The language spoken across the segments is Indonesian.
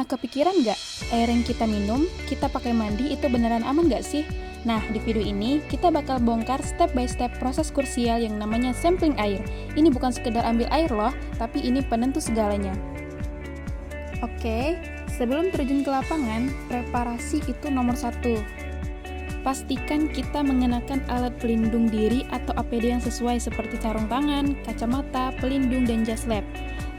Pernah kepikiran nggak, air yang kita minum, kita pakai mandi itu beneran aman nggak sih? Nah, di video ini kita bakal bongkar step by step proses krusial yang namanya sampling air. Ini bukan sekedar ambil air loh, tapi ini penentu segalanya. Oke, sebelum terjun ke lapangan, preparasi itu nomor 1. Pastikan kita mengenakan alat pelindung diri atau APD yang sesuai seperti sarung tangan, kacamata, pelindung, dan jas lab.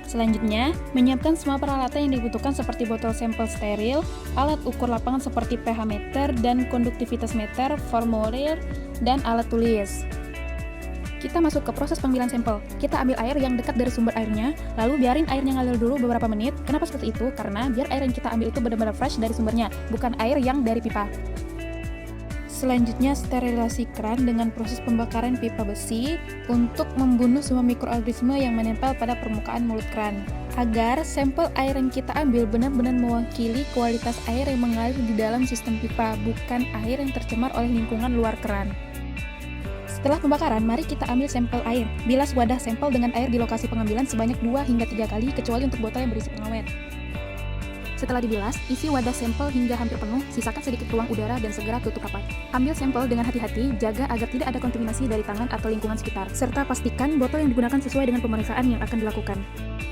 Selanjutnya, menyiapkan semua peralatan yang dibutuhkan seperti botol sampel steril, alat ukur lapangan seperti pH meter dan konduktivitas meter, formulir, dan alat tulis. Kita masuk ke proses pengambilan sampel. Kita ambil air yang dekat dari sumber airnya, lalu biarin airnya ngalir dulu beberapa menit. Kenapa seperti itu? Karena biar air yang kita ambil itu benar-benar fresh dari sumbernya, bukan air yang dari pipa. Selanjutnya, sterilisasi keran dengan proses pembakaran pipa besi untuk membunuh semua mikroorganisme yang menempel pada permukaan mulut keran, agar sampel air yang kita ambil benar-benar mewakili kualitas air yang mengalir di dalam sistem pipa, bukan air yang tercemar oleh lingkungan luar keran. Setelah pembakaran, mari kita ambil sampel air. Bilas wadah sampel dengan air di lokasi pengambilan sebanyak 2 hingga 3 kali, kecuali untuk botol yang berisi pengawet. Setelah dibilas, isi wadah sampel hingga hampir penuh, sisakan sedikit ruang udara dan segera tutup rapat. Ambil sampel dengan hati-hati, jaga agar tidak ada kontaminasi dari tangan atau lingkungan sekitar, serta pastikan botol yang digunakan sesuai dengan pemeriksaan yang akan dilakukan.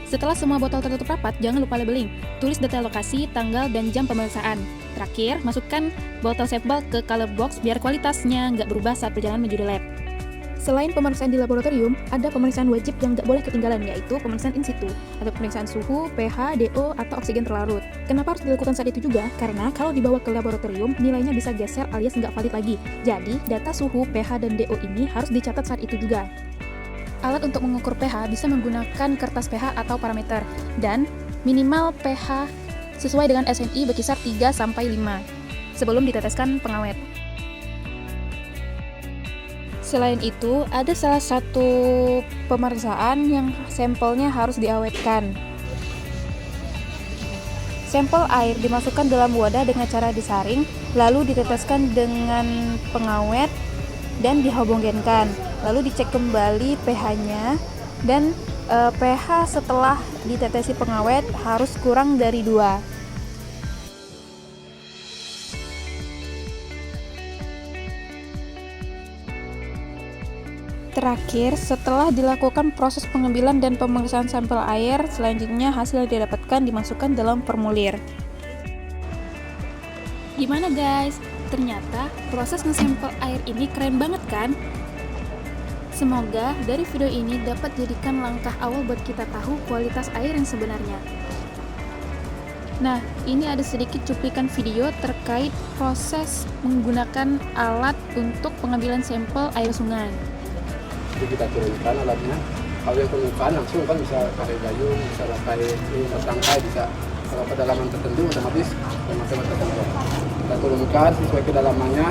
Setelah semua botol tertutup rapat, jangan lupa labeling. Tulis detail lokasi, tanggal, dan jam pemeriksaan. Terakhir, masukkan botol sampel ke color box biar kualitasnya nggak berubah saat perjalanan menuju lab. Selain pemeriksaan di laboratorium, ada pemeriksaan wajib yang nggak boleh ketinggalan, yaitu pemeriksaan in situ, atau pemeriksaan suhu, pH, DO, atau oksigen terlarut. Kenapa harus dilakukan saat itu juga? Karena kalau dibawa ke laboratorium, nilainya bisa geser alias nggak valid lagi. Jadi, data suhu, pH, dan DO ini harus dicatat saat itu juga. Alat untuk mengukur pH bisa menggunakan kertas pH atau parameter, dan minimal pH sesuai dengan SNI berkisar 3-5 sebelum diteteskan pengawet. Selain itu, ada salah satu pemeriksaan yang sampelnya harus diawetkan. Sampel air dimasukkan dalam wadah dengan cara disaring, lalu diteteskan dengan pengawet dan dihomogenkan. Lalu dicek kembali pH-nya, dan pH setelah ditetesi pengawet harus kurang dari 2. Terakhir, setelah dilakukan proses pengambilan dan pemeriksaan sampel air, selanjutnya hasil yang didapatkan dimasukkan dalam formulir. Gimana guys? Ternyata proses ngesampel air ini keren banget kan? Semoga dari video ini dapat jadikan langkah awal buat kita tahu kualitas air yang sebenarnya. Nah, ini ada sedikit cuplikan video terkait proses menggunakan alat untuk pengambilan sampel air sungai. Jadi kita turunkan alatnya. Kalau yang permukaan langsung kan bisa pakai gayung, bisa pakai tangkai, bisa kalau kedalaman tertentu otomatis memakai tertentu. Kita turunkan sesuai kedalamannya.